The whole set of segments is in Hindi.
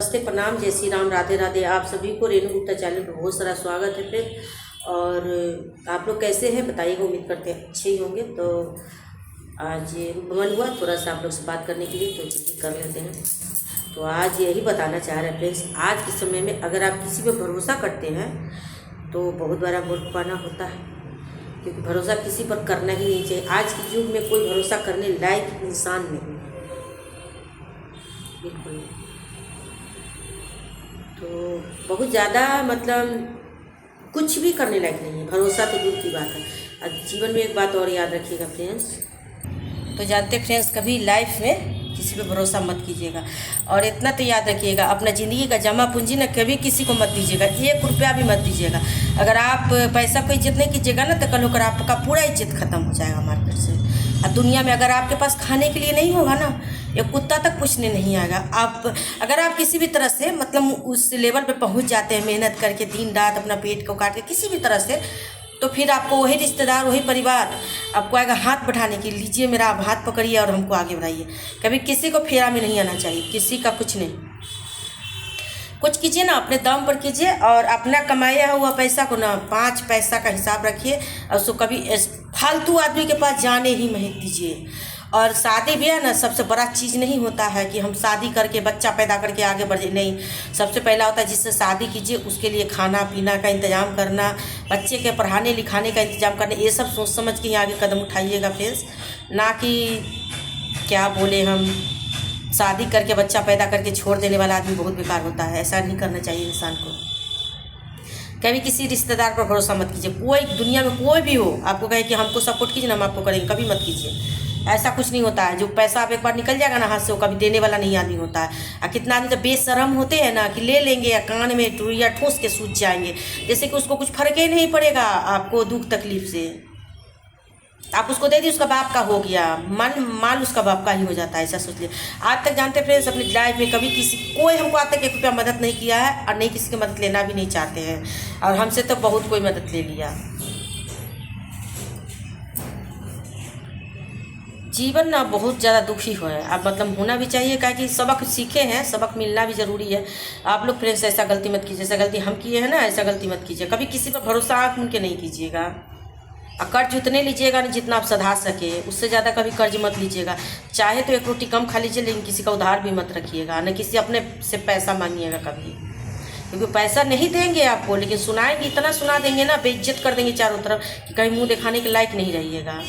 नमस्ते, प्रणाम, जय श्री राम, राधे राधे। आप सभी को रेणु गुप्ता चैनल पर बहुत सारा स्वागत है फ्रेंड। और आप लोग कैसे हैं बताइएगा, उम्मीद करते हैं अच्छे ही होंगे। तो आज मन हुआ थोड़ा सा आप लोग से बात करने के लिए, तो चीज़ें कर लेते हैं। तो आज यही बताना चाह रहे हैं फ्रेंड्स, आज के समय में अगर आप किसी पर भरोसा करते हैं तो बहुत बड़ा मूर्खपना होता है, क्योंकि भरोसा किसी पर करना ही नहीं चाहिए। आज के युग में कोई भरोसा करने लायक इंसान नहीं, बिल्कुल नहीं। तो बहुत ज़्यादा मतलब कुछ भी करने लायक नहीं है, भरोसा तो दूर की बात है। अब जीवन में एक बात और याद रखिएगा फ्रेंड्स, तो जानते फ्रेंड्स, कभी लाइफ में किसी पे भरोसा मत कीजिएगा। और इतना तो याद रखिएगा, अपना ज़िंदगी का जमा पूंजी ना कभी किसी को मत दीजिएगा, 1 रुपया भी मत दीजिएगा। अगर आप पैसा को इज्जत नहीं कीजिएगा ना, तो कल होकर आपका पूरा इज्जत खत्म हो जाएगा मार्केट से। और दुनिया में अगर आपके पास खाने के लिए नहीं होगा ना, एक कुत्ता तक पूछने नहीं आएगा। आप अगर आप किसी भी तरह से मतलब उस लेवल पे पहुंच जाते हैं, मेहनत करके दिन रात अपना पेट को काट के किसी भी तरह से, तो फिर आपको वही रिश्तेदार, वही परिवार आपको आएगा हाथ बढ़ाने के, लीजिए मेरा आप हाथ पकड़िए और हमको आगे बढ़ाइए। कभी किसी को फेरा में नहीं आना चाहिए, किसी का कुछ नहीं। कुछ कीजिए ना अपने दम पर कीजिए, और अपना कमाया हुआ पैसा को ना 5 पैसा का हिसाब रखिए, और उसको कभी फालतू आदमी के पास जाने ही मत दीजिए। और शादी भी है ना, सबसे बड़ा चीज़ नहीं होता है कि हम शादी करके बच्चा पैदा करके आगे बढ़े, नहीं। सबसे पहला होता है जिससे शादी कीजिए उसके लिए खाना पीना का इंतज़ाम करना, बच्चे के पढ़ाने लिखाने का इंतज़ाम करना, ये सब सोच समझ के ही आगे कदम उठाइएगा फ्रेंड्स। ना कि क्या बोले हम, शादी करके बच्चा पैदा करके छोड़ देने वाला आदमी बहुत बेकार होता है। ऐसा नहीं करना चाहिए इंसान को। कभी किसी रिश्तेदार पर भरोसा मत कीजिए। कोई दुनिया में कोई भी हो आपको कहे कि हमको सपोर्ट कीजिए ना, हम आपको करेंगे, कभी मत कीजिए। ऐसा कुछ नहीं होता है। जो पैसा आप एक बार निकल जाएगा ना हाथ से, वो कभी देने वाला नहीं आदमी होता है। और कितना आदमी तो बेशरम होते हैं ना कि ले लेंगे या कान में टुरिया ठूस के सूझ जाएंगे, जैसे कि उसको कुछ फर्क ही नहीं पड़ेगा आपको दुख तकलीफ से। आप उसको दे दी, उसका बाप का हो गया, माल उसका बाप का ही हो जाता है, ऐसा सोच लिया। आज तक जानते फ्रेंड्स, अपनी लाइफ में कभी कोई हमको आज तक 1 रुपया मदद नहीं किया है, और नहीं किसी की मदद लेना भी नहीं चाहते हैं। और हमसे तो बहुत कोई मदद ले लिया। जीवन ना बहुत ज़्यादा दुखी हो है, अब मतलब होना भी चाहिए, क्या कि सबक सीखे हैं, सबक मिलना भी ज़रूरी है। आप लोग फ्रेंड्स ऐसा गलती मत कीजिए, जैसा गलती हम किए हैं ना, ऐसा गलती मत कीजिए। कभी किसी पर भरोसा आँख मूंद के नहीं कीजिएगा। और कर्ज उतने लीजिएगा ना जितना आप सधा सके, उससे ज़्यादा कभी कर्ज मत लीजिएगा। चाहे तो 1 रोटी कम खा लीजिए, लेकिन किसी का उधार भी मत रखिएगा, न किसी अपने से पैसा मांगिएगा कभी, क्योंकि पैसा नहीं देंगे आपको, लेकिन सुनाएंगे, इतना सुना देंगे ना, बेइज्जत कर देंगे चारों तरफ कि कहीं मुँह दिखाने के लायक नहीं रहिएगा।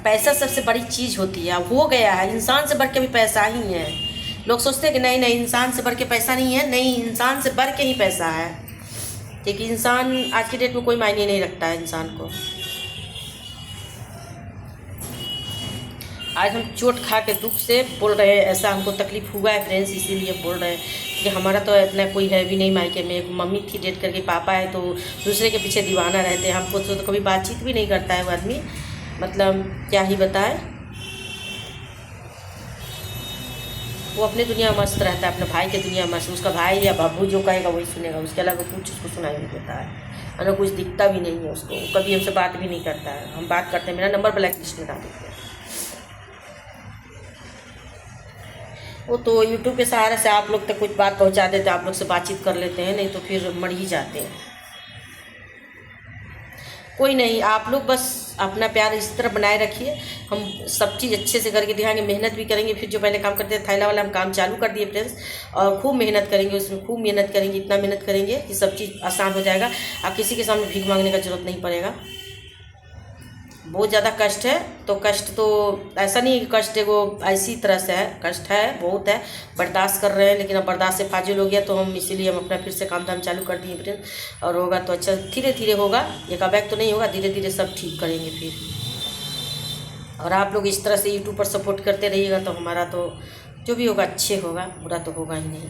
पैसा सबसे बड़ी चीज़ होती है, हो गया है, इंसान से बढ़ के भी पैसा ही है। लोग सोचते हैं कि नहीं नहीं, इंसान से बढ़ के पैसा नहीं है, नहीं, इंसान से बढ़ के ही पैसा है, क्योंकि इंसान आज की डेट में कोई मायने नहीं रखता है इंसान को। आज हम चोट खा के दुख से बोल रहे हैं, ऐसा हमको तकलीफ हुआ है फ्रेंड्स, इसीलिए बोल रहे हैं कि हमारा तो इतना कोई है भी नहीं मायके में। एक मम्मी थी डेट करके, पापा है तो दूसरे के पीछे दीवाना रहते हैं। हमको तो कभी बातचीत भी नहीं करता है वो आदमी, मतलब क्या ही बताए। वो अपने दुनिया में मस्त रहता है, अपने भाई के दुनिया में मस्त। उसका भाई या बाबू जो कहेगा वही सुनेगा, उसके अलावा कुछ उसको सुनाई नहीं देता है, और कुछ दिखता भी नहीं है उसको। कभी हमसे बात भी नहीं करता है। हम बात करते हैं, मेरा नंबर ब्लैक लिस्ट में डाल देते हैं। वो तो यूट्यूब के सहारे से आप लोग तक कुछ बात पहुंचा देते हैं, आप लोग से बातचीत कर लेते हैं, नहीं तो फिर मर ही जाते हैं। कोई नहीं, आप लोग बस अपना प्यार इस तरह बनाए रखिए। हम सब चीज़ अच्छे से करके दिखाएंगे, मेहनत भी करेंगे। फिर जो पहले काम करते थे थैला वाला, हम काम चालू कर दिए फ्रेंड्स, और खूब मेहनत करेंगे, उसमें खूब मेहनत करेंगे, इतना मेहनत करेंगे कि सब चीज़ आसान हो जाएगा। आप किसी के सामने भीख मांगने का जरूरत नहीं पड़ेगा। बहुत ज़्यादा कष्ट है, तो कष्ट तो ऐसा नहीं है कि कष्ट है वो ऐसी तरह से है, कष्ट है, बहुत है, बर्दाश्त कर रहे हैं। लेकिन अब बर्दाश्त से फाजिल हो गया, तो हम इसीलिए हम अपना फिर से काम धाम चालू कर दिए फ्रेंड्स। और होगा तो अच्छा, धीरे धीरे होगा, एकाएक तो नहीं होगा, धीरे धीरे सब ठीक करेंगे फिर। और आप लोग इस तरह से यूट्यूब पर सपोर्ट करते रहिएगा, तो हमारा तो जो भी होगा अच्छे होगा, बुरा तो होगा ही नहीं।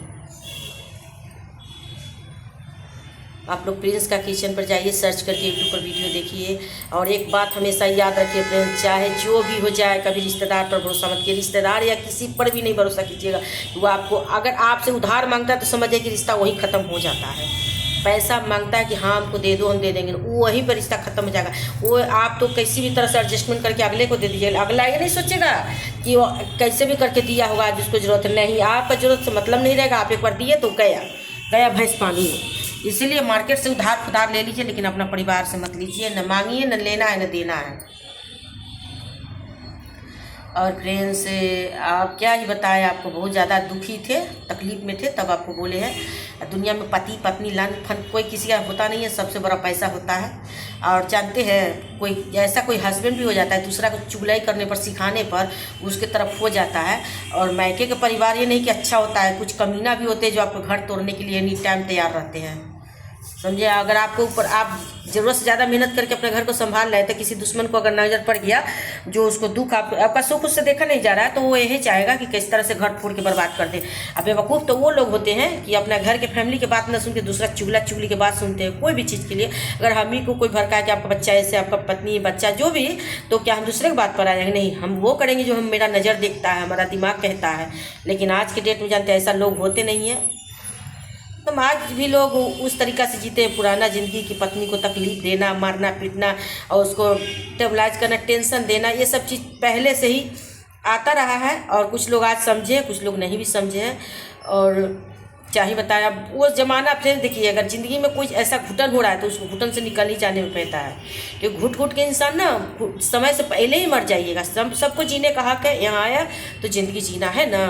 आप लोग प्रिंस का किचन पर जाइए, सर्च करके यूट्यूब पर वीडियो देखिए। और एक बात हमेशा याद रखिए फ्रेंड्स, चाहे जो भी हो जाए, कभी रिश्तेदार पर भरोसा मत कीजिए। रिश्तेदार या किसी पर भी नहीं भरोसा कीजिएगा। वो आपको अगर आपसे उधार मांगता है तो समझिए कि रिश्ता वही ख़त्म हो जाता है। पैसा मांगता है कि हाँ हमको दे दो, हम दे देंगे, वो वहीं पर रिश्ता खत्म हो जाएगा। वो आप तो किसी भी तरह से एडजस्टमेंट करके अगले को दे दीजिए, अगला ये नहीं सोचेगा कि वो कैसे भी करके दिया होगा जिसको ज़रूरत है। नहीं, आपका ज़रूरत से मतलब नहीं रहेगा। आप एक बार दिए तो गया भैंस पानी में। इसीलिए मार्केट से उधार ले लीजिए, लेकिन अपना परिवार से मत लीजिए। न मांगिए, न लेना है न देना है। और फ्रेंड्स, आप क्या ही बताएं, आपको बहुत ज़्यादा दुखी थे, तकलीफ़ में थे, तब आपको बोले हैं। दुनिया में पति पत्नी लान फन कोई किसी का होता नहीं है, सबसे बड़ा पैसा होता है। और जानते हैं, कोई ऐसा कोई हस्बैंड भी हो जाता है, दूसरा को चुगलाई करने पर, सिखाने पर उसके तरफ हो जाता है। और मायके का परिवार ये नहीं कि अच्छा होता है, कुछ कमीना भी होते हैं जो आपको घर तोड़ने के लिए एनी टाइम तैयार रहते हैं, समझे। अगर आपको ऊपर आप ज़रूरत से ज़्यादा मेहनत करके अपने घर को संभाल रहे थे, किसी दुश्मन को अगर नज़र पड़ गया जो उसको दुख आपका सुख उससे देखा नहीं जा रहा है, तो वो यही चाहेगा कि किस तरह से घर फोड़ के बर्बाद कर दे। अब बेवकूफ़ तो वो लोग होते हैं कि अपना घर के फैमिली की बात न सुन के दूसरा चुगली की बात सुनते हैं। कोई भी चीज़ के लिए अगर हम ही को कोई भड़काए कि आपका बच्चा ऐसे, आपका पत्नी बच्चा जो भी, तो क्या हम दूसरे की बात पर आ जाएंगे? नहीं, हम वो करेंगे जो हम मेरा नज़र देखता है, हमारा दिमाग कहता है। लेकिन आज के डेट में जानते हैं ऐसा लोग होते नहीं हैं। तो आज भी लोग उस तरीक़ा से जीते हैं पुराना ज़िंदगी की, पत्नी को तकलीफ़ देना, मारना पीटना और उसको टेबलाइज करना, टेंशन देना, ये सब चीज़ पहले से ही आता रहा है। और कुछ लोग आज समझे, कुछ लोग नहीं भी समझे हैं। और क्या ही बताया, वो ज़माना फ्रेंड्स देखिए, अगर ज़िंदगी में कोई ऐसा घुटन हो रहा है तो उसको घुटन से निकल ही जाने में पड़ता है। क्योंकि घुट के इंसान ना समय से पहले ही मर जाइएगा। सबको जीने का हक है, यहाँ आया तो ज़िंदगी जीना है ना।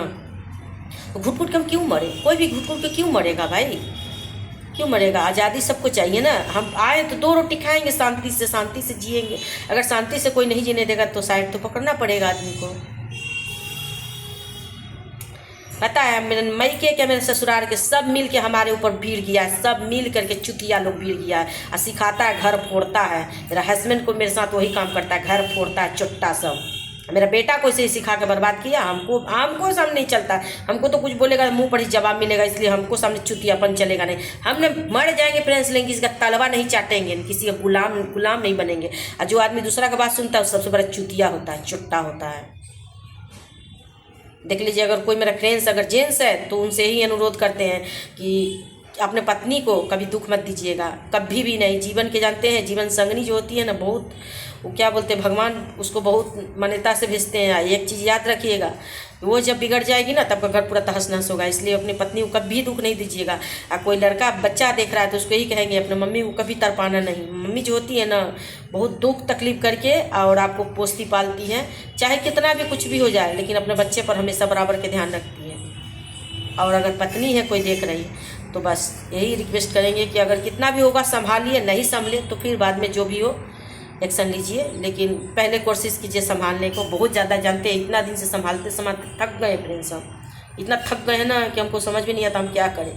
घुट के हम क्यों मरे? कोई भी घुट के क्यों मरेगा भाई? क्यों मरेगा? आज़ादी सबको चाहिए ना। हम आए तो 2 रोटी खाएंगे, शांति से जिएंगे। अगर शांति से कोई नहीं जीने देगा तो साइड तो पकड़ना पड़ेगा आदमी को। पता है, मेरे मायके के मेरे ससुराल के सब मिल के हमारे ऊपर भीड़ गया है, सब मिल करके चुतिया लोग भीड़ गया है। और सिखाता है, घर फोड़ता है। मेरा हस्बैंड को मेरे साथ वही काम करता है, घर फोड़ता है, चुट्टा सब। मेरा बेटा को इसे सिखा के बर्बाद किया। हमको सामने नहीं चलता। हमको तो कुछ बोलेगा मुंह पर ही जवाब मिलेगा, इसलिए हमको सामने चुतियापन चलेगा नहीं। हमने मर जाएंगे फ्रेंड्स, लेकिन किसी का तलवा नहीं चाटेंगे, किसी का गुलाम नहीं बनेंगे। और जो आदमी दूसरा का बात सुनता है वो सबसे बड़ा चुतिया होता है, चुट्टा होता है। देख लीजिए, अगर कोई मेरा फ्रेंड्स अगर जेंट्स है तो उनसे ही अनुरोध करते हैं कि अपने पत्नी को कभी दुख मत दीजिएगा, कभी भी नहीं। जीवन के जानते हैं, जीवन संगनी जो होती है ना, बहुत वो क्या बोलते हैं, भगवान उसको बहुत मान्यता से भेजते हैं। एक चीज़ याद रखिएगा, वो जब बिगड़ जाएगी ना तब का घर पूरा तहस नहस होगा। इसलिए अपनी पत्नी को कभी दुख नहीं दीजिएगा। कोई लड़का बच्चा देख रहा है तो उसको यही कहेंगे अपने मम्मी को कभी तड़पाना नहीं। मम्मी जो होती है ना, बहुत दुख तकलीफ करके और आपको पोसती पालती है, चाहे कितना भी कुछ भी हो जाए, लेकिन अपने बच्चे पर हमेशा बराबर के ध्यान रखती है। और अगर पत्नी है कोई देख रही तो बस यही रिक्वेस्ट करेंगे कि अगर कितना भी होगा संभालिए, नहीं संभले तो फिर बाद में जो भी हो एक्शन लीजिए। लेकिन पहले कोशिश कीजिए संभालने को। बहुत ज़्यादा जानते हैं, इतना दिन से संभालते थक गए फ्रेंड्स। हम इतना थक गए हैं ना कि हमको समझ भी नहीं आता हम क्या करें।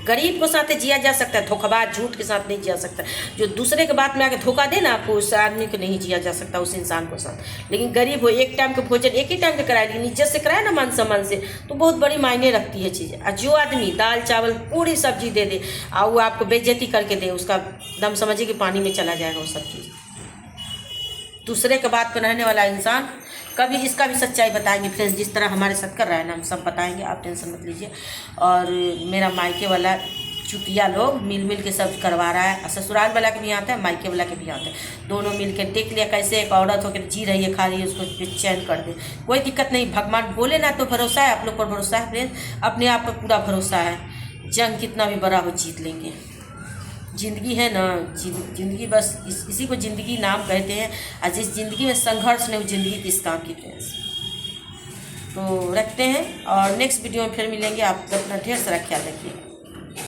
गरीब को साथ जिया जा सकता है, धोखाबाज झूठ के साथ नहीं जिया सकता। जो दूसरे के बात में आके धोखा दे ना आपको, उस आदमी को नहीं जिया जा सकता, उस इंसान को साथ। लेकिन गरीब हो, एक टाइम का भोजन एक ही टाइम का कराए, लेकिन इज्जत से कराए ना, मान सम्मान से, तो बहुत बड़ी मायने रखती है चीज़। और जो आदमी दाल चावल पूरी सब्जी दे दे और वो आपको बेइज्जती करके दे, उसका दम समझिए कि पानी में चला जाएगा वो सब चीज़। दूसरे के बात पर रहने वाला इंसान कभी इसका भी सच्चाई बताएंगे फ्रेंड्स, जिस तरह हमारे साथ कर रहा है ना, हम सब बताएंगे, आप टेंशन मत लीजिए। और मेरा मायके वाला चुतिया लोग मिल के सब करवा रहा है। ससुराल वाला के भी आता है, मायके वाला के भी आता है। दोनों मिल के देख लिया कैसे एक औरत होकर जी रही है, खा रही है, उसको बेचैन कर दे। कोई दिक्कत नहीं, भगवान बोले ना तो भरोसा है, आप लोग पर भरोसा है फ्रेंड्स, अपने आप पर पूरा भरोसा है। जंग कितना भी बड़ा हो जीत लेंगे। ज़िंदगी है ना, ज़िंदगी बस इसी को ज़िंदगी नाम कहते हैं। और जिस ज़िंदगी में संघर्ष नहीं, वो ज़िंदगी किस काम की फ्रेंड्स। तो रखते हैं और नेक्स्ट वीडियो में फिर मिलेंगे। आप अपना ढेर सारा ख्याल रखिए।